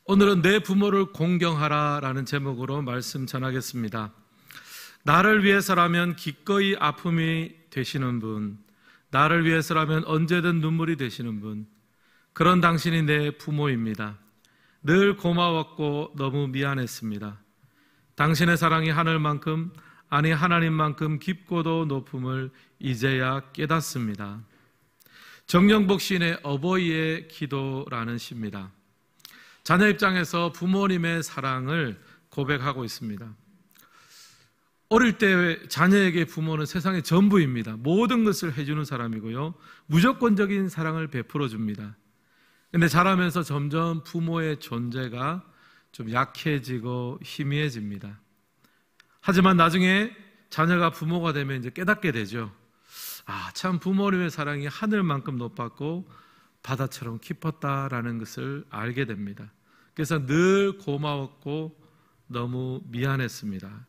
오늘은 내 부모를 공경하라 라는 제목으로 말씀 전하겠습니다. 나를 위해서라면 기꺼이 아픔이 되시는 분, 나를 위해서라면 언제든 눈물이 되시는 분, 그런 당신이 내 부모입니다. 늘 고마웠고 너무 미안했습니다. 당신의 사랑이 하늘만큼, 아니 하나님만큼 깊고도 높음을 이제야 깨닫습니다. 정영복 시인의 어버이의 기도라는 시입니다. 자녀 입장에서 부모님의 사랑을 고백하고 있습니다. 어릴 때 자녀에게 부모는 세상의 전부입니다. 모든 것을 해주는 사람이고요, 무조건적인 사랑을 베풀어 줍니다. 그런데 자라면서 점점 부모의 존재가 좀 약해지고 희미해집니다. 하지만 나중에 자녀가 부모가 되면 이제 깨닫게 되죠. 참 부모님의 사랑이 하늘만큼 높았고 바다처럼 깊었다라는 것을 알게 됩니다. 그래서 늘 고마웠고 너무 미안했습니다.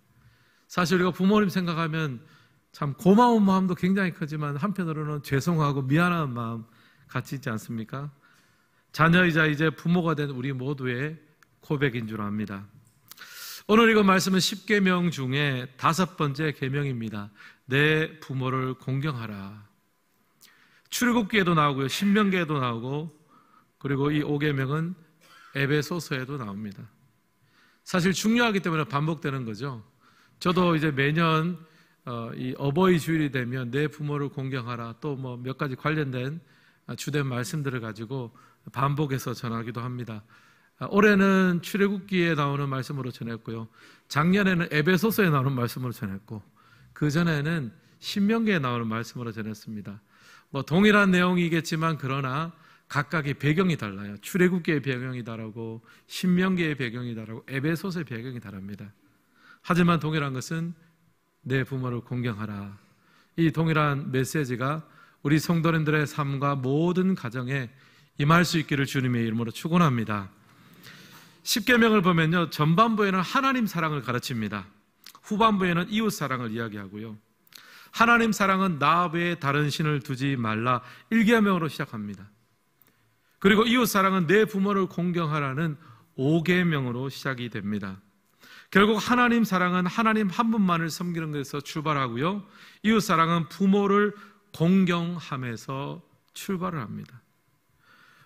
사실 우리가 부모님 생각하면 참 고마운 마음도 굉장히 크지만 한편으로는 죄송하고 미안한 마음 같이 있지 않습니까? 자녀이자 이제 부모가 된 우리 모두의 고백인 줄 압니다. 오늘 읽은 말씀은 10계명 중에 5번째 계명입니다. 내 부모를 공경하라. 출애굽기에도 나오고요, 신명기에도 나오고, 그리고 이 5계명은 에베소서에도 나옵니다. 사실 중요하기 때문에 반복되는 거죠. 저도 이제 매년 이 어버이 주일이 되면 내 부모를 공경하라, 또 뭐 몇 가지 관련된 주된 말씀들을 가지고 반복해서 전하기도 합니다. 올해는 출애굽기에 나오는 말씀으로 전했고요, 작년에는 에베소서에 나오는 말씀으로 전했고, 그 전에는 신명기에 나오는 말씀으로 전했습니다. 뭐 동일한 내용이겠지만 그러나 각각의 배경이 달라요. 출애굽기의 배경이 다르고 신명기의 배경이 다르고 에베소서의 배경이 다릅니다. 하지만 동일한 것은 내 부모를 공경하라. 이 동일한 메시지가 우리 성도님들의 삶과 모든 가정에 임할 수 있기를 주님의 이름으로 축원합니다. 10계명을 보면요, 전반부에는 하나님 사랑을 가르칩니다. 후반부에는 이웃 사랑을 이야기하고요, 하나님 사랑은 나 외에 다른 신을 두지 말라 1계명으로 시작합니다. 그리고 이웃 사랑은 내 부모를 공경하라는 5계명으로 시작이 됩니다. 결국 하나님 사랑은 하나님 한 분만을 섬기는 것에서 출발하고요, 이웃 사랑은 부모를 공경함에서 출발을 합니다.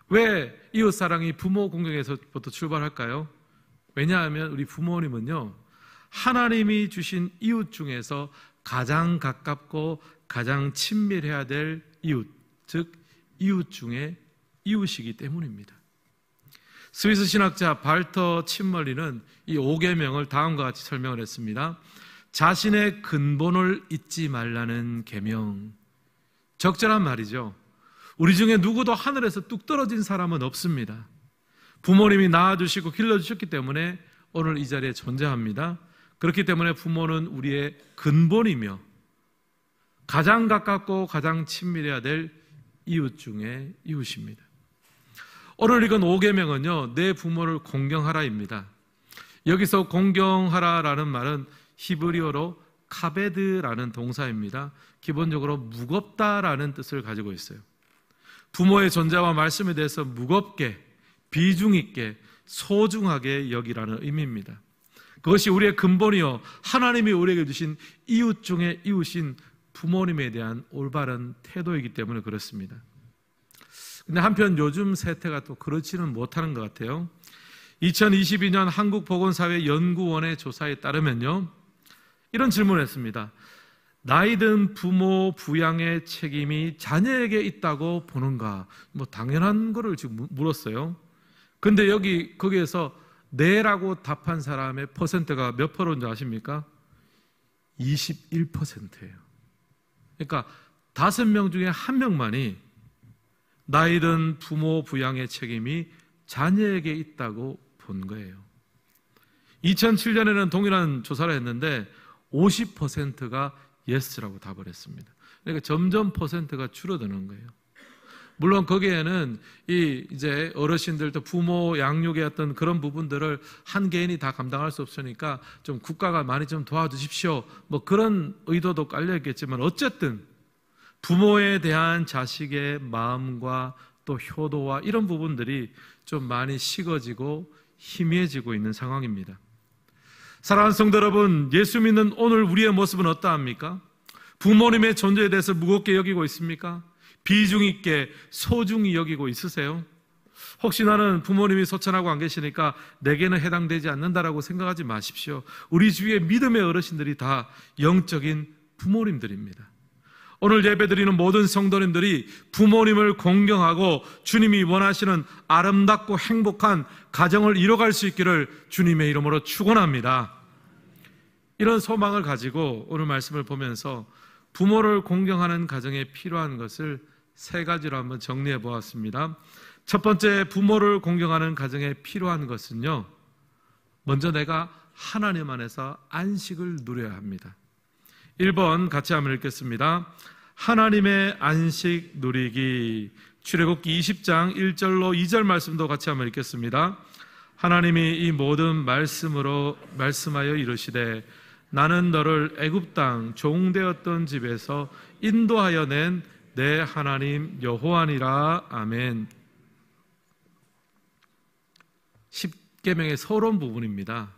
왜 이웃 사랑이 부모 공경에서부터 출발할까요? 왜냐하면 우리 부모님은요, 하나님이 주신 이웃 중에서 가장 가깝고 가장 친밀해야 될 이웃, 즉 이웃 중에 이웃이기 때문입니다. 스위스 신학자 발터 침멀리는 이 5계명을 다음과 같이 설명을 했습니다. 자신의 근본을 잊지 말라는 계명. 적절한 말이죠. 우리 중에 누구도 하늘에서 뚝 떨어진 사람은 없습니다. 부모님이 낳아주시고 길러주셨기 때문에 오늘 이 자리에 존재합니다. 그렇기 때문에 부모는 우리의 근본이며 가장 가깝고 가장 친밀해야 될 이웃 중에 이웃입니다. 오늘 읽은 5계명은요, 내 부모를 공경하라입니다. 여기서 공경하라라는 말은 히브리어로 카베드라는 동사입니다. 기본적으로 무겁다라는 뜻을 가지고 있어요. 부모의 존재와 말씀에 대해서 무겁게, 비중 있게, 소중하게 여기라는 의미입니다. 그것이 우리의 근본이요, 하나님이 우리에게 주신 이웃 중에 이웃인 부모님에 대한 올바른 태도이기 때문에 그렇습니다. 근데 한편 요즘 세태가 또 그렇지는 못하는 것 같아요. 2022년 한국보건사회연구원의 조사에 따르면요, 이런 질문을 했습니다. 나이든 부모 부양의 책임이 자녀에게 있다고 보는가? 뭐 당연한 거를 지금 물었어요. 근데 거기에서 네라고 답한 사람의 퍼센트가 몇 프로인지 아십니까? 21%예요. 그러니까 5명 중에 1명만이 나이든 부모 부양의 책임이 자녀에게 있다고 본 거예요. 2007년에는 동일한 조사를 했는데 50%가 예스라고 답을 했습니다. 그러니까 점점 퍼센트가 줄어드는 거예요. 물론 거기에는 이제 어르신들도 부모 양육의 어떤 그런 부분들을 한 개인이 다 감당할 수 없으니까 좀 국가가 많이 좀 도와주십시오, 뭐 그런 의도도 깔려 있겠지만, 어쨌든 부모에 대한 자식의 마음과 또 효도와 이런 부분들이 좀 많이 식어지고 희미해지고 있는 상황입니다. 사랑하는 성도 여러분, 예수 믿는 오늘 우리의 모습은 어떠합니까? 부모님의 존재에 대해서 무겁게 여기고 있습니까? 비중 있게 소중히 여기고 있으세요? 혹시 나는 부모님이 소천하고 안 계시니까 내게는 해당되지 않는다라고 생각하지 마십시오. 우리 주위의 믿음의 어르신들이 다 영적인 부모님들입니다. 오늘 예배드리는 모든 성도님들이 부모님을 공경하고 주님이 원하시는 아름답고 행복한 가정을 이뤄갈 수 있기를 주님의 이름으로 축원합니다. 이런 소망을 가지고 오늘 말씀을 보면서 부모를 공경하는 가정에 필요한 것을 세 가지로 한번 정리해 보았습니다. 첫 번째, 부모를 공경하는 가정에 필요한 것은요, 먼저 내가 하나님 안에서 안식을 누려야 합니다. 1번 같이 한번 읽겠습니다. 하나님의 안식 누리기. 출애굽기 20장 1절로 2절 말씀도 같이 한번 읽겠습니다. 하나님이 이 모든 말씀으로 말씀하여 이르시되 나는 너를 애굽 땅 종되었던 집에서 인도하여 낸 내 하나님 여호와니라. 아멘. 십계명의 서론 부분입니다.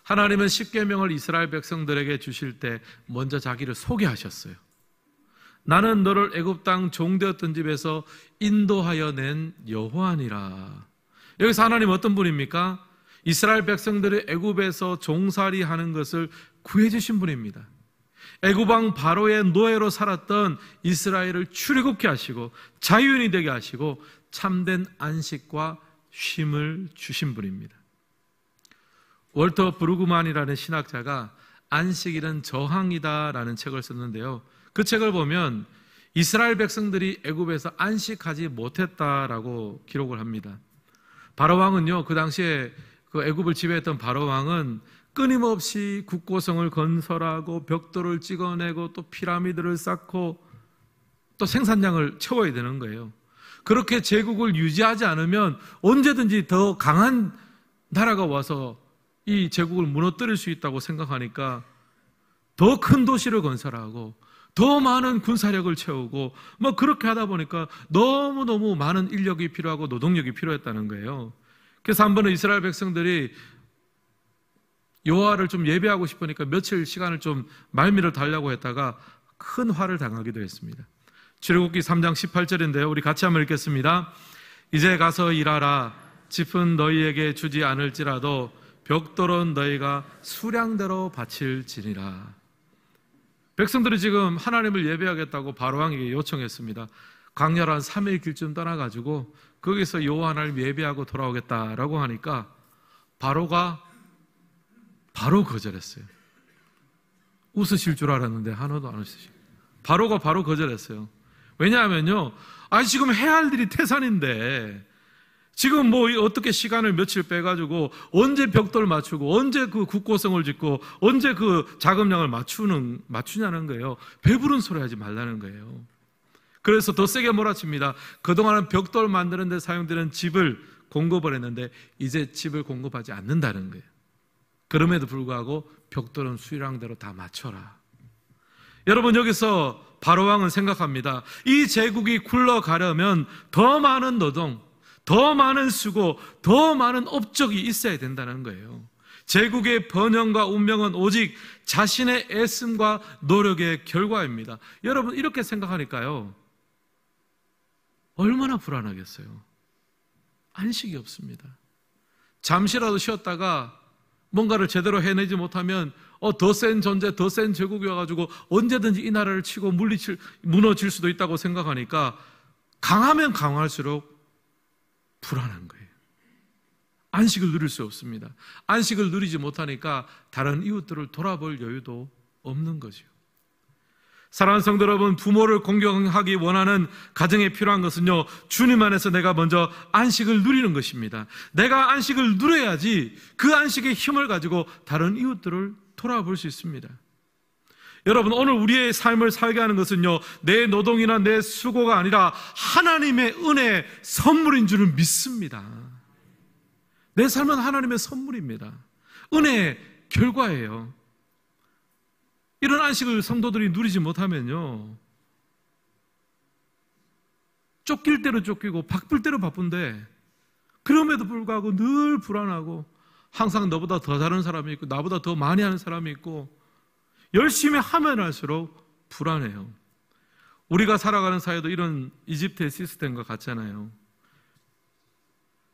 하나님은 십계명을 이스라엘 백성들에게 주실 때 먼저 자기를 소개하셨어요. 나는 너를 애굽 땅 종되었던 집에서 인도하여 낸 여호와니라. 여기서 하나님 어떤 분입니까? 이스라엘 백성들이 애굽에서 종살이하는 것을 구해주신 분입니다. 애굽 왕 바로의 노예로 살았던 이스라엘을 출애굽케 하시고 자유인이 되게 하시고 참된 안식과 쉼을 주신 분입니다. 월터 브루그만이라는 신학자가 안식일은 저항이다라는 책을 썼는데요, 그 책을 보면 이스라엘 백성들이 애굽에서 안식하지 못했다라고 기록을 합니다. 바로 왕은요, 그 당시에 그 애굽을 지배했던 바로 왕은 끊임없이 국고성을 건설하고 벽돌을 찍어내고 또 피라미드를 쌓고 또 생산량을 채워야 되는 거예요. 그렇게 제국을 유지하지 않으면 언제든지 더 강한 나라가 와서 이 제국을 무너뜨릴 수 있다고 생각하니까 더 큰 도시를 건설하고 더 많은 군사력을 채우고 뭐 그렇게 하다 보니까 너무너무 많은 인력이 필요하고 노동력이 필요했다는 거예요. 그래서 한 번은 이스라엘 백성들이 여호와를 좀 예배하고 싶으니까 며칠 시간을 좀 말미를 달라고 했다가 큰 화를 당하기도 했습니다. 출애굽기 3장 18절인데요, 우리 같이 한번 읽겠습니다. 이제 가서 일하라. 짚은 너희에게 주지 않을지라도 벽돌은 너희가 수량대로 바칠지니라. 백성들이 지금 하나님을 예배하겠다고 바로왕에게 요청했습니다. 광야로 한 3일 길쯤 떠나가지고 거기서 여호와 하나님 예배하고 돌아오겠다라고 하니까 바로가 바로 거절했어요. 웃으실 줄 알았는데 하나도 안 웃으시고 바로가 바로 거절했어요. 왜냐하면요, 지금 해야 할 일이 태산인데 지금 뭐 어떻게 시간을 며칠 빼가지고 언제 벽돌 맞추고 언제 그 국고성을 짓고 언제 그 자금량을 맞추냐는 거예요. 배부른 소리 하지 말라는 거예요. 그래서 더 세게 몰아칩니다. 그동안은 벽돌 만드는 데 사용되는 집을 공급을 했는데 이제 집을 공급하지 않는다는 거예요. 그럼에도 불구하고 벽돌은 수량대로 다 맞춰라. 여러분, 여기서 바로왕은 생각합니다. 이 제국이 굴러가려면 더 많은 노동, 더 많은 수고, 더 많은 업적이 있어야 된다는 거예요. 제국의 번영과 운명은 오직 자신의 애씀과 노력의 결과입니다. 여러분, 이렇게 생각하니까요, 얼마나 불안하겠어요. 안식이 없습니다. 잠시라도 쉬었다가 뭔가를 제대로 해내지 못하면 더 센 존재, 더 센 제국이 와가지고 언제든지 이 나라를 치고 무너질 수도 있다고 생각하니까 강하면 강할수록 불안한 거예요. 안식을 누릴 수 없습니다. 안식을 누리지 못하니까 다른 이웃들을 돌아볼 여유도 없는 거죠. 사랑하는 성도 여러분, 부모를 공경하기 원하는 가정에 필요한 것은요, 주님 안에서 내가 먼저 안식을 누리는 것입니다. 내가 안식을 누려야지 그 안식의 힘을 가지고 다른 이웃들을 돌아볼 수 있습니다. 여러분, 오늘 우리의 삶을 살게 하는 것은요, 내 노동이나 내 수고가 아니라 하나님의 은혜의 선물인 줄을 믿습니다. 내 삶은 하나님의 선물입니다. 은혜의 결과예요. 이런 안식을 성도들이 누리지 못하면요, 쫓길 대로 쫓기고 바쁠 대로 바쁜데 그럼에도 불구하고 늘 불안하고 항상 너보다 더 잘하는 사람이 있고 나보다 더 많이 하는 사람이 있고 열심히 하면 할수록 불안해요. 우리가 살아가는 사회도 이런 이집트의 시스템과 같잖아요.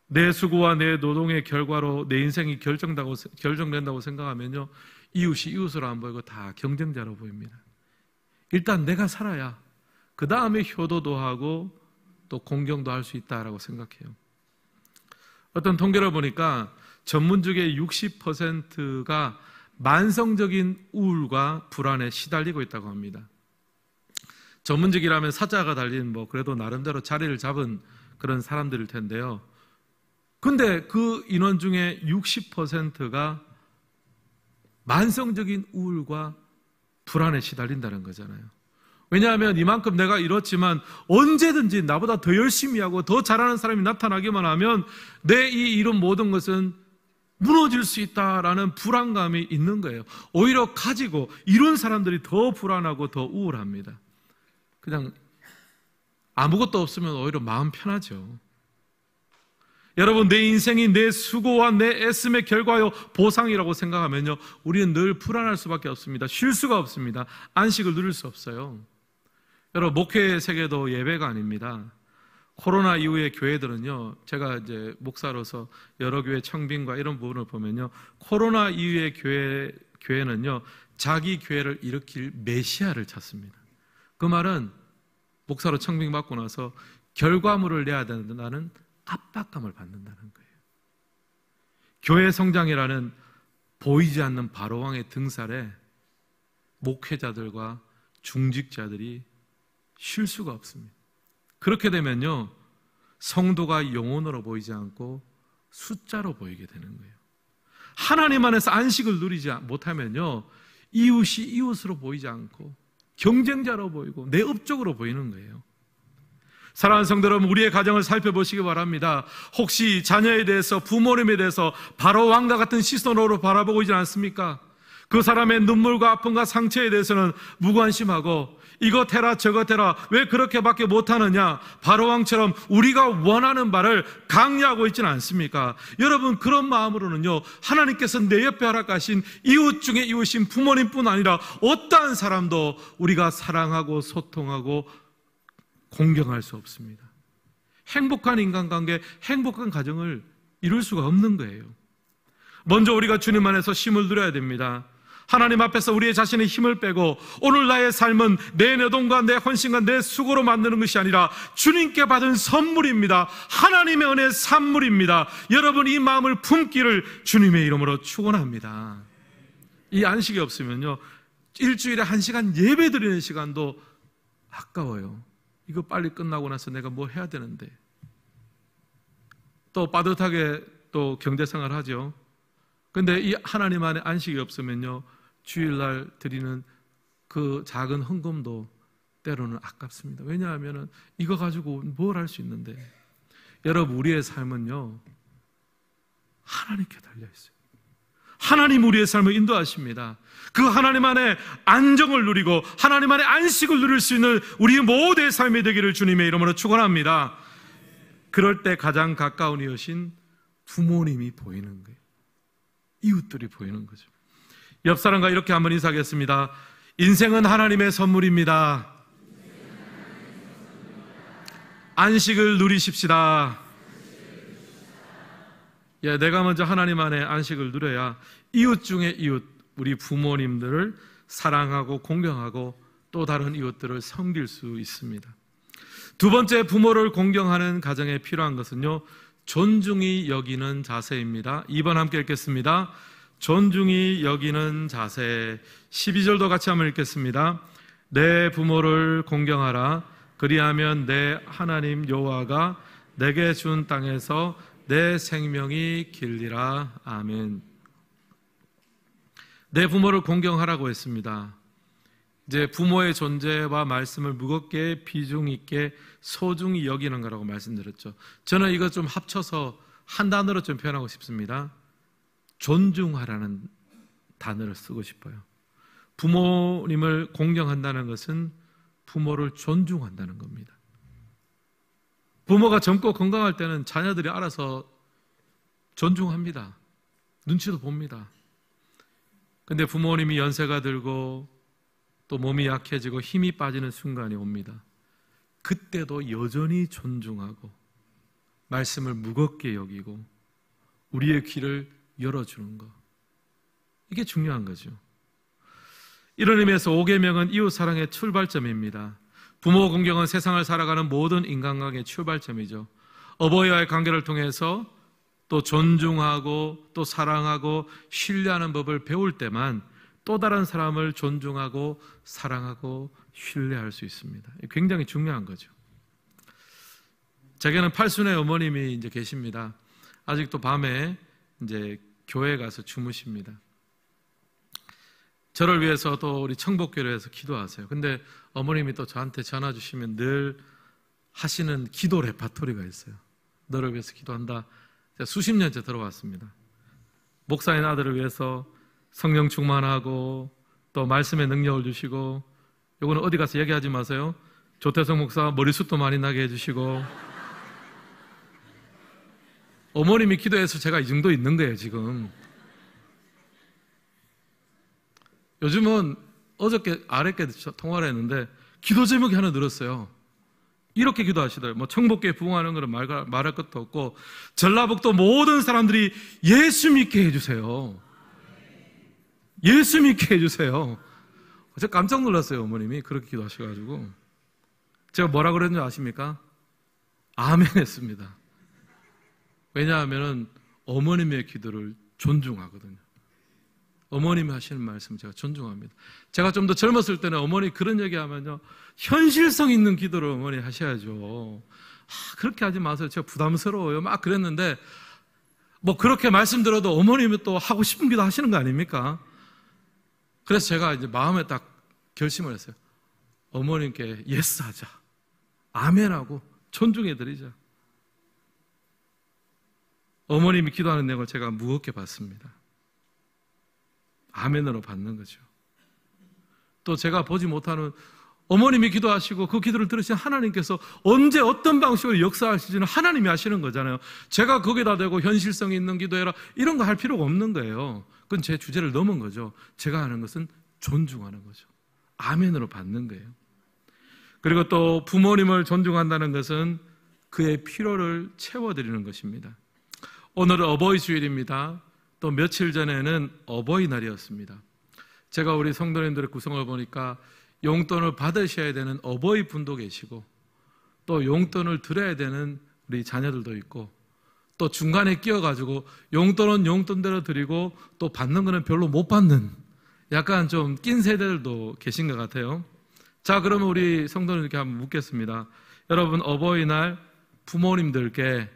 내 수고와 내 노동의 결과로 내 인생이 결정된다고 생각하면요, 이웃이 이웃으로 안 보이고 다 경쟁자로 보입니다. 일단 내가 살아야 그 다음에 효도도 하고 또 공경도 할 수 있다라고 생각해요. 어떤 통계를 보니까 전문직의 60%가 만성적인 우울과 불안에 시달리고 있다고 합니다. 전문직이라면 사자가 달린 그래도 나름대로 자리를 잡은 그런 사람들일 텐데요. 근데 그 인원 중에 60%가 만성적인 우울과 불안에 시달린다는 거잖아요. 왜냐하면 이만큼 내가 이렇지만 언제든지 나보다 더 열심히 하고 더 잘하는 사람이 나타나기만 하면 내 이 이룬 모든 것은 무너질 수 있다라는 불안감이 있는 거예요. 오히려 가지고 이룬 사람들이 더 불안하고 더 우울합니다. 그냥 아무것도 없으면 오히려 마음 편하죠. 여러분, 내 인생이 내 수고와 내 애씀의 결과요 보상이라고 생각하면요, 우리는 늘 불안할 수밖에 없습니다. 쉴 수가 없습니다. 안식을 누릴 수 없어요. 여러분, 목회의 세계도 예배가 아닙니다. 코로나 이후에 교회들은요, 제가 이제 목사로서 여러 교회 청빙과 이런 부분을 보면요, 코로나 이후의 교회는요, 자기 교회를 일으킬 메시아를 찾습니다. 그 말은 목사로 청빙받고 나서 결과물을 내야 된다는 압박감을 받는다는 거예요. 교회 성장이라는 보이지 않는 바로왕의 등살에 목회자들과 중직자들이 쉴 수가 없습니다. 그렇게 되면요, 성도가 영혼으로 보이지 않고 숫자로 보이게 되는 거예요. 하나님 안에서 안식을 누리지 못하면요, 이웃이 이웃으로 보이지 않고 경쟁자로 보이고 내 업적으로 보이는 거예요. 사랑하는 성도 여러분, 우리의 가정을 살펴보시기 바랍니다. 혹시 자녀에 대해서, 부모님에 대해서 바로 왕과 같은 시선으로 바라보고 있지 않습니까? 그 사람의 눈물과 아픔과 상처에 대해서는 무관심하고 이것 해라 저것 해라, 왜 그렇게밖에 못하느냐, 바로왕처럼 우리가 원하는 바를 강요하고 있지는 않습니까? 여러분, 그런 마음으로는요, 하나님께서 내 옆에 허락하신 이웃 중에 이웃인 부모님뿐 아니라 어떠한 사람도 우리가 사랑하고 소통하고 공경할 수 없습니다. 행복한 인간관계, 행복한 가정을 이룰 수가 없는 거예요. 먼저 우리가 주님 안에서 힘을 누려야 됩니다. 하나님 앞에서 우리의 자신의 힘을 빼고 오늘 나의 삶은 내 노동과 내 헌신과 내 수고로 만드는 것이 아니라 주님께 받은 선물입니다. 하나님의 은혜의 산물입니다. 여러분, 이 마음을 품기를 주님의 이름으로 축원합니다. 이 안식이 없으면요, 일주일에 1시간 예배 드리는 시간도 아까워요. 이거 빨리 끝나고 나서 내가 뭐 해야 되는데, 또 빠듯하게 또 경제생활 하죠. 근데 이 하나님 안에 안식이 없으면요, 주일날 드리는 그 작은 헌금도 때로는 아깝습니다. 왜냐하면 이거 가지고 뭘 할 수 있는데. 여러분, 우리의 삶은요, 하나님께 달려있어요. 하나님 우리의 삶을 인도하십니다. 그 하나님 안에 안정을 누리고 하나님 안에 안식을 누릴 수 있는 우리 모두의 삶이 되기를 주님의 이름으로 축원합니다. 그럴 때 가장 가까운 이웃인 부모님이 보이는 거예요. 이웃들이 보이는 거죠. 옆 사람과 이렇게 한번 인사하겠습니다. 인생은 하나님의 선물입니다. 안식을 누리십시다. 내가 먼저 하나님 안에 안식을 누려야 이웃 중에 이웃, 우리 부모님들을 사랑하고 공경하고 또 다른 이웃들을 섬길 수 있습니다. 두 번째, 부모를 공경하는 가정에 필요한 것은요, 존중히 여기는 자세입니다. 2번 함께 읽겠습니다. 존중히 여기는 자세. 12절도 같이 한번 읽겠습니다. 내 부모를 공경하라. 그리하면 내 하나님 여호와가 내게 준 땅에서 내 생명이 길리라. 아멘. 내 부모를 공경하라고 했습니다. 이제 부모의 존재와 말씀을 무겁게 비중 있게 소중히 여기는 거라고 말씀드렸죠. 저는 이거 좀 합쳐서 한 단어로 좀 표현하고 싶습니다. 존중하라는 단어를 쓰고 싶어요. 부모님을 공경한다는 것은 부모를 존중한다는 겁니다. 부모가 젊고 건강할 때는 자녀들이 알아서 존중합니다. 눈치도 봅니다. 근데 부모님이 연세가 들고 또 몸이 약해지고 힘이 빠지는 순간이 옵니다. 그때도 여전히 존중하고 말씀을 무겁게 여기고 우리의 귀를 열어주는 것, 이게 중요한 거죠. 이런 의미에서 5계명은 이웃사랑의 출발점입니다. 부모 공경은 세상을 살아가는 모든 인간관계의 출발점이죠. 어버이와의 관계를 통해서 또 존중하고 또 사랑하고 신뢰하는 법을 배울 때만 또 다른 사람을 존중하고 사랑하고 신뢰할 수 있습니다. 굉장히 중요한 거죠. 제게는 팔순의 어머님이 이제 계십니다. 아직도 밤에 이제 교회 가서 주무십니다. 저를 위해서 또 우리 청복교를 해서 기도하세요. 근데 어머님이 또 저한테 전화 주시면 늘 하시는 기도 레파토리가 있어요. 너를 위해서 기도한다. 제가 수십 년째 들어왔습니다. 목사인 아들을 위해서 성령 충만하고 또 말씀의 능력을 주시고, 요거는 어디 가서 얘기하지 마세요. 조태성 목사 머리숱도 많이 나게 해주시고, 어머님이 기도해서 제가 이 정도 있는 거예요 지금. 요즘은 어저께 아랫께 통화를 했는데 기도 제목이 하나 늘었어요. 이렇게 기도하시더라고요. 뭐 청복교에 부흥하는 거는 말할 것도 없고, 전라북도 모든 사람들이 예수 믿게 해주세요. 예수 믿게 해주세요. 제가 깜짝 놀랐어요. 어머님이 그렇게 기도하셔가지고. 제가 뭐라 그랬는지 아십니까? 아멘 했습니다. 왜냐하면 어머님의 기도를 존중하거든요. 어머님이 하시는 말씀 제가 존중합니다. 제가 좀 더 젊었을 때는 어머니 그런 얘기하면요, 현실성 있는 기도를 어머니 하셔야죠. 그렇게 하지 마세요. 제가 부담스러워요. 막 그랬는데, 뭐 그렇게 말씀드려도 어머님이 또 하고 싶은 기도 하시는 거 아닙니까? 그래서 제가 이제 마음에 딱 결심을 했어요. 어머님께 예스 하자. 아멘하고 존중해드리자. 어머님이 기도하는 내용을 제가 무겁게 받습니다. 아멘으로 받는 거죠. 또 제가 보지 못하는 어머님이 기도하시고 그 기도를 들으신 하나님께서 언제 어떤 방식으로 역사하실지는 하나님이 아시는 거잖아요. 제가 거기다 대고 현실성 있는 기도해라 이런 거 할 필요가 없는 거예요. 그건 제 주제를 넘은 거죠. 제가 하는 것은 존중하는 거죠. 아멘으로 받는 거예요. 그리고 또 부모님을 존중한다는 것은 그의 필요를 채워드리는 것입니다. 오늘은 어버이 주일입니다. 또 며칠 전에는 어버이날이었습니다. 제가 우리 성도님들의 구성을 보니까 용돈을 받으셔야 되는 어버이 분도 계시고, 또 용돈을 드려야 되는 우리 자녀들도 있고, 또 중간에 끼어가지고 용돈은 용돈대로 드리고 또 받는 거는 별로 못 받는 약간 좀 낀 세대들도 계신 것 같아요. 자, 그러면 우리 성도님들께 한번 묻겠습니다. 여러분, 어버이날 부모님들께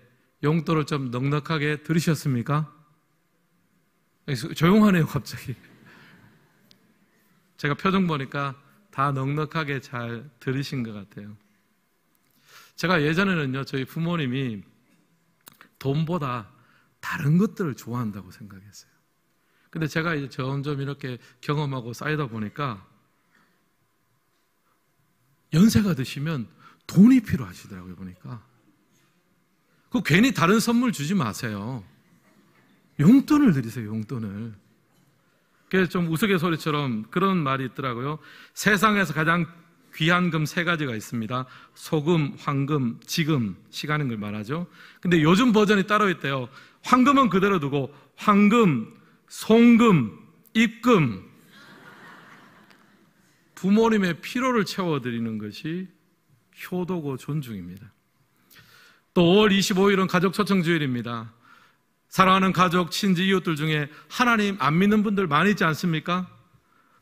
용돈을 좀 넉넉하게 드리셨습니까? 조용하네요 갑자기. 제가 표정 보니까 다 넉넉하게 잘 들으신 것 같아요. 제가 예전에는요, 저희 부모님이 돈보다 다른 것들을 좋아한다고 생각했어요. 근데 제가 이제 점점 이렇게 경험하고 쌓이다 보니까 연세가 드시면 돈이 필요하시더라고요. 보니까 그 괜히 다른 선물 주지 마세요. 용돈을 드리세요. 용돈을. 그래서 좀 우스갯소리처럼 그런 말이 있더라고요. 세상에서 가장 귀한 금 3가지가 있습니다. 소금, 황금, 지금, 시간인 걸 말하죠. 근데 요즘 버전이 따로 있대요. 황금은 그대로 두고 황금, 송금, 입금. 부모님의 필요를 채워드리는 것이 효도고 존중입니다. 또 5월 25일은 가족 초청주일입니다. 사랑하는 가족, 친지, 이웃들 중에 하나님 안 믿는 분들 많이 있지 않습니까?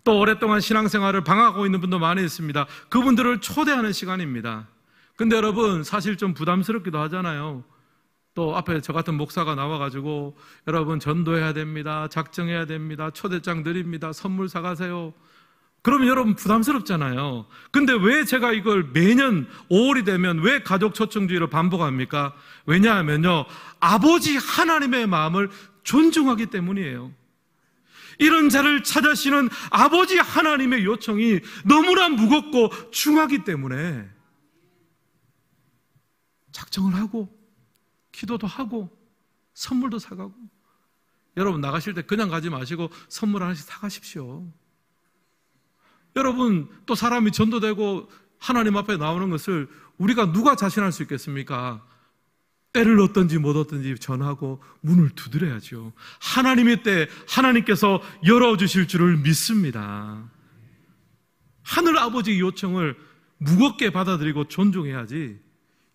또 오랫동안 신앙생활을 방황하고 있는 분도 많이 있습니다. 그분들을 초대하는 시간입니다. 근데 여러분, 사실 좀 부담스럽기도 하잖아요. 또 앞에 저 같은 목사가 나와가지고 여러분 전도해야 됩니다. 작정해야 됩니다. 초대장 드립니다. 선물 사가세요. 그러면 여러분 부담스럽잖아요. 근데 왜 제가 이걸 매년 5월이 되면 왜 가족 초청주의로 반복합니까? 왜냐하면요, 아버지 하나님의 마음을 존중하기 때문이에요. 이런 자를 찾으시는 아버지 하나님의 요청이 너무나 무겁고 중하기 때문에 작정을 하고 기도도 하고 선물도 사가고. 여러분 나가실 때 그냥 가지 마시고 선물 하나씩 사가십시오. 여러분 또 사람이 전도되고 하나님 앞에 나오는 것을 우리가 누가 자신할 수 있겠습니까? 때를 얻든지 못 얻든지 전하고 문을 두드려야죠. 하나님의 때 하나님께서 열어주실 줄을 믿습니다. 하늘 아버지의 요청을 무겁게 받아들이고 존중해야지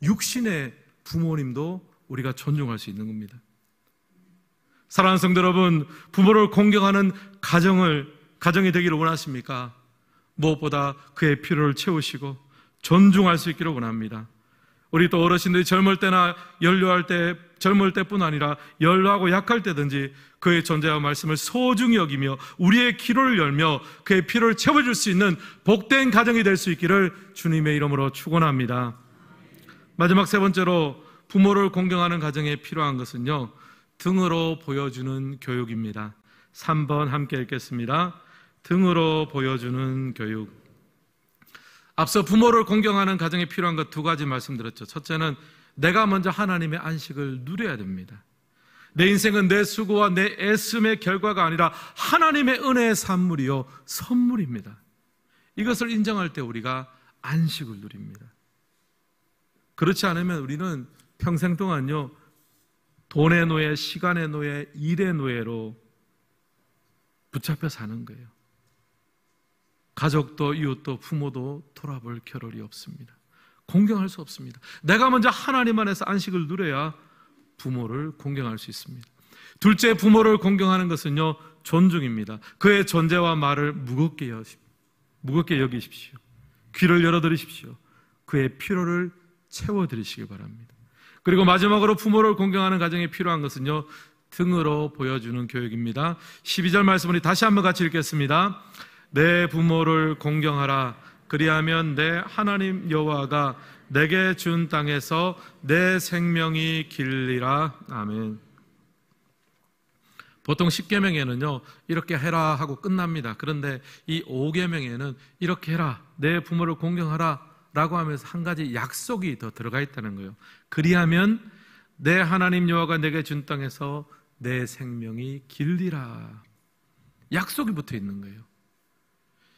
육신의 부모님도 우리가 존중할 수 있는 겁니다. 사랑하는 성도 여러분, 부모를 공경하는 가정이 되기를 원하십니까? 무엇보다 그의 필요를 채우시고 존중할 수 있기를 원합니다. 우리 또 어르신들이 젊을 때나 연료할 때, 젊을 때뿐 아니라 연로하고 약할 때든지 그의 존재와 말씀을 소중히 여기며 우리의 기로를 열며 그의 필요를 채워줄 수 있는 복된 가정이 될 수 있기를 주님의 이름으로 축원합니다. 마지막 세 번째로 부모를 공경하는 가정에 필요한 것은요, 등으로 보여주는 교육입니다. 3번 함께 읽겠습니다. 등으로 보여주는 교육. 앞서 부모를 공경하는 가정에 필요한 것 두 가지 말씀드렸죠. 첫째는 내가 먼저 하나님의 안식을 누려야 됩니다. 내 인생은 내 수고와 내 애씀의 결과가 아니라 하나님의 은혜의 산물이요 선물입니다. 이것을 인정할 때 우리가 안식을 누립니다. 그렇지 않으면 우리는 평생 동안요 돈의 노예, 시간의 노예, 일의 노예로 붙잡혀 사는 거예요. 가족도 이웃도 부모도 돌아볼 겨를이 없습니다. 공경할 수 없습니다. 내가 먼저 하나님 안에서 안식을 누려야 부모를 공경할 수 있습니다. 둘째, 부모를 공경하는 것은요 존중입니다. 그의 존재와 말을 무겁게 여기십시오. 귀를 열어드리십시오. 그의 필요를 채워드리시기 바랍니다. 그리고 마지막으로 부모를 공경하는 가정에 필요한 것은요 등으로 보여주는 교육입니다. 12절 말씀을 다시 한번 같이 읽겠습니다. 내 부모를 공경하라. 그리하면 내 하나님 여호와가 내게 준 땅에서 내 생명이 길리라. 아멘. 보통 10계명에는요 이렇게 해라 하고 끝납니다. 그런데 이 5계명에는 이렇게 해라, 내 부모를 공경하라 라고 하면서 한 가지 약속이 더 들어가 있다는 거예요. 그리하면 내 하나님 여호와가 내게 준 땅에서 내 생명이 길리라. 약속이 붙어 있는 거예요.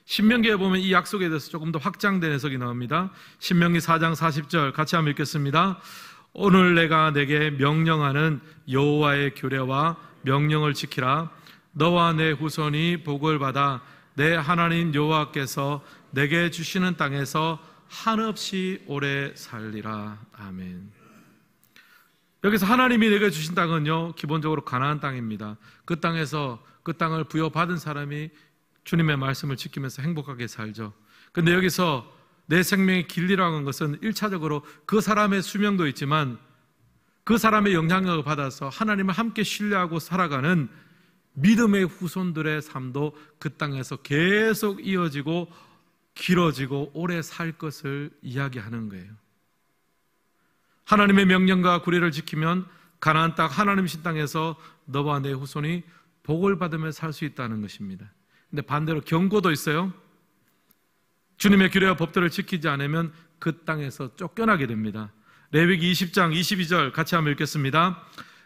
신명기에 보면 이 약속에 대해서 조금 더 확장된 해석이 나옵니다. 신명기 4장 40절 같이 한번 읽겠습니다. 오늘 내가 내게 명령하는 여호와의 규례와 명령을 지키라. 너와 내 후손이 복을 받아 내 하나님 여호와께서 내게 주시는 땅에서 한없이 오래 살리라. 아멘. 여기서 하나님이 내게 주신 땅은요 기본적으로 가나안 땅입니다. 그 땅에서 그 땅을 부여받은 사람이 주님의 말씀을 지키면서 행복하게 살죠. 근데 여기서 내 생명의 길리라고 하는 것은 1차적으로 그 사람의 수명도 있지만 그 사람의 영향력을 받아서 하나님을 함께 신뢰하고 살아가는 믿음의 후손들의 삶도 그 땅에서 계속 이어지고 길어지고 오래 살 것을 이야기하는 거예요. 하나님의 명령과 규례를 지키면 가나안 땅 하나님의 땅에서 너와 내 후손이 복을 받으며 살 수 있다는 것입니다. 근데 반대로 경고도 있어요. 주님의 규례와 법들을 지키지 않으면 그 땅에서 쫓겨나게 됩니다. 레위기 20장 22절 같이 한번 읽겠습니다.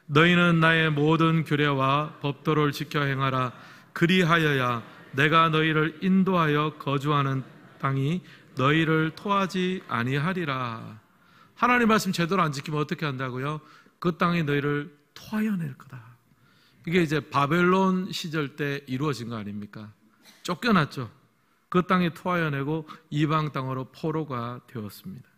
너희는 나의 모든 규례와 법도를 지켜 행하라. 그리하여야 내가 너희를 인도하여 거주하는 땅이 너희를 토하지 아니하리라. 하나님 말씀 제대로 안 지키면 어떻게 한다고요? 그 땅이 너희를 토하여 낼 거다. 이게 이제 바벨론 시절 때 이루어진 거 아닙니까? 쫓겨났죠. 그 땅이 토하여 내고 이방 땅으로 포로가 되었습니다.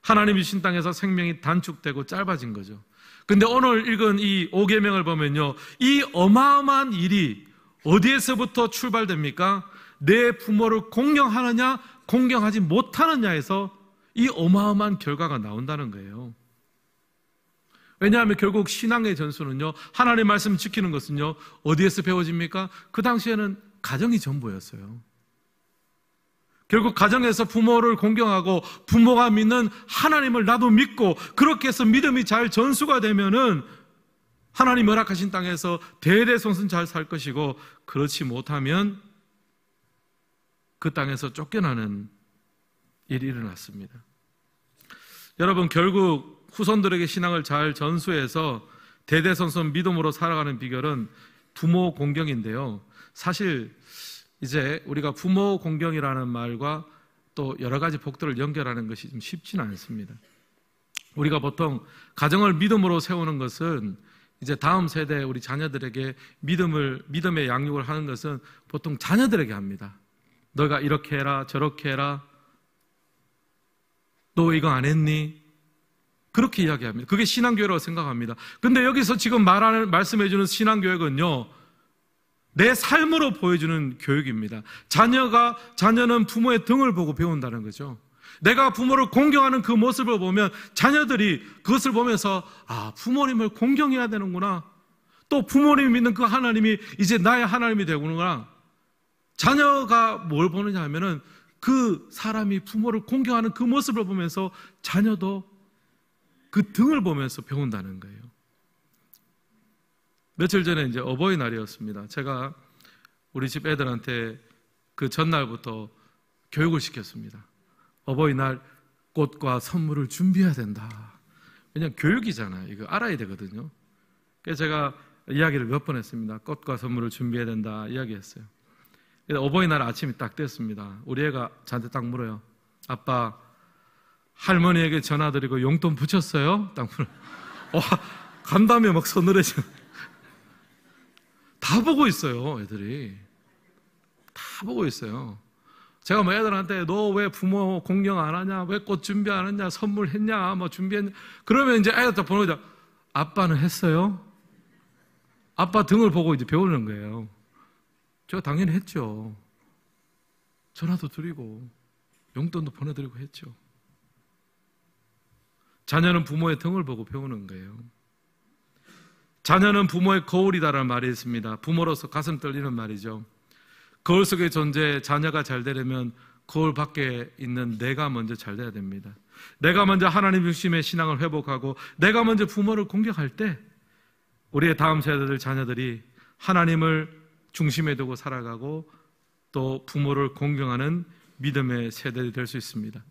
하나님이 주신 땅에서 생명이 단축되고 짧아진 거죠. 근데 오늘 읽은 이 5계명을 보면요, 이 어마어마한 일이 어디에서부터 출발됩니까? 내 부모를 공경하느냐 공경하지 못하느냐에서 이 어마어마한 결과가 나온다는 거예요. 왜냐하면 결국 신앙의 전수는요, 하나님의 말씀 지키는 것은요 어디에서 배워집니까? 그 당시에는 가정이 전부였어요. 결국 가정에서 부모를 공경하고 부모가 믿는 하나님을 나도 믿고 그렇게 해서 믿음이 잘 전수가 되면은 하나님 허락하신 땅에서 대대손손 잘 살 것이고, 그렇지 못하면 그 땅에서 쫓겨나는 일이 일어났습니다. 여러분, 결국 후손들에게 신앙을 잘 전수해서 대대손손 믿음으로 살아가는 비결은 부모 공경인데요. 사실 이제 우리가 부모 공경이라는 말과 또 여러 가지 복들을 연결하는 것이 좀 쉽지는 않습니다. 우리가 보통 가정을 믿음으로 세우는 것은 이제 다음 세대 우리 자녀들에게 믿음의 양육을 하는 것은 보통 자녀들에게 합니다. 너가 이렇게 해라, 저렇게 해라. 너 이거 안 했니? 그렇게 이야기합니다. 그게 신앙교회라고 생각합니다. 근데 여기서 지금 말씀해주는 신앙교육은요, 내 삶으로 보여주는 교육입니다. 자녀는 부모의 등을 보고 배운다는 거죠. 내가 부모를 공경하는 그 모습을 보면 자녀들이 그것을 보면서 부모님을 공경해야 되는구나. 또 부모님이 믿는 그 하나님이 이제 나의 하나님이 되구나. 자녀가 뭘 보느냐 하면은 그 사람이 부모를 공경하는 그 모습을 보면서 자녀도 그 등을 보면서 배운다는 거예요. 며칠 전에 이제 어버이날이었습니다. 제가 우리 집 애들한테 그 전날부터 교육을 시켰습니다. 어버이날 꽃과 선물을 준비해야 된다. 왜냐하면 교육이잖아요. 이거 알아야 되거든요. 그래서 제가 이야기를 몇 번 했습니다. 꽃과 선물을 준비해야 된다 이야기했어요. 어버이날 아침이 딱 됐습니다. 우리 애가 저한테 딱 물어요. 아빠, 할머니에게 전화드리고 용돈 붙였어요? 딱 물어요. 간다며 막 서늘해져. 다 보고 있어요, 애들이. 다 보고 있어요. 제가 뭐 애들한테 너 왜 부모 공경 안 하냐? 왜 꽃 준비 안 했냐? 선물했냐? 뭐 준비했냐? 그러면 이제 애들 딱 보는 거죠. 아빠는 했어요? 아빠 등을 보고 이제 배우는 거예요. 제가 당연히 했죠. 전화도 드리고 용돈도 보내드리고 했죠. 자녀는 부모의 등을 보고 배우는 거예요. 자녀는 부모의 거울이다라는 말이 있습니다. 부모로서 가슴 떨리는 말이죠. 거울 속의 존재, 자녀가 잘 되려면 거울 밖에 있는 내가 먼저 잘 돼야 됩니다. 내가 먼저 하나님 중심의 신앙을 회복하고 내가 먼저 부모를 공격할 때 우리의 다음 세대들 자녀들이 하나님을 중심에 두고 살아가고 또 부모를 공경하는 믿음의 세대들이 될 수 있습니다.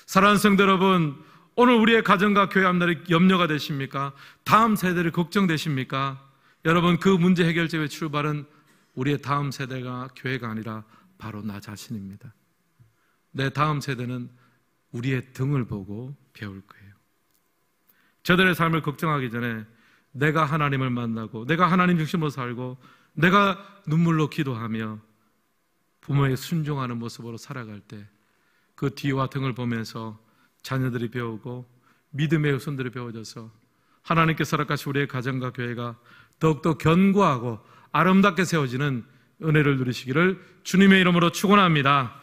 사랑하는 성도 여러분, 오늘 우리의 가정과 교회 앞날이 염려가 되십니까? 다음 세대를 걱정되십니까? 여러분, 그 문제 해결점의 출발은 우리의 다음 세대가 교회가 아니라 바로 나 자신입니다. 내 다음 세대는 우리의 등을 보고 배울 거예요. 저들의 삶을 걱정하기 전에 내가 하나님을 만나고 내가 하나님 중심으로 살고 내가 눈물로 기도하며 부모에게 순종하는 모습으로 살아갈 때 그 뒤와 등을 보면서 자녀들이 배우고 믿음의 후손들이 배워져서 하나님께서 허락하신 우리의 가정과 교회가 더욱더 견고하고 아름답게 세워지는 은혜를 누리시기를 주님의 이름으로 축원합니다.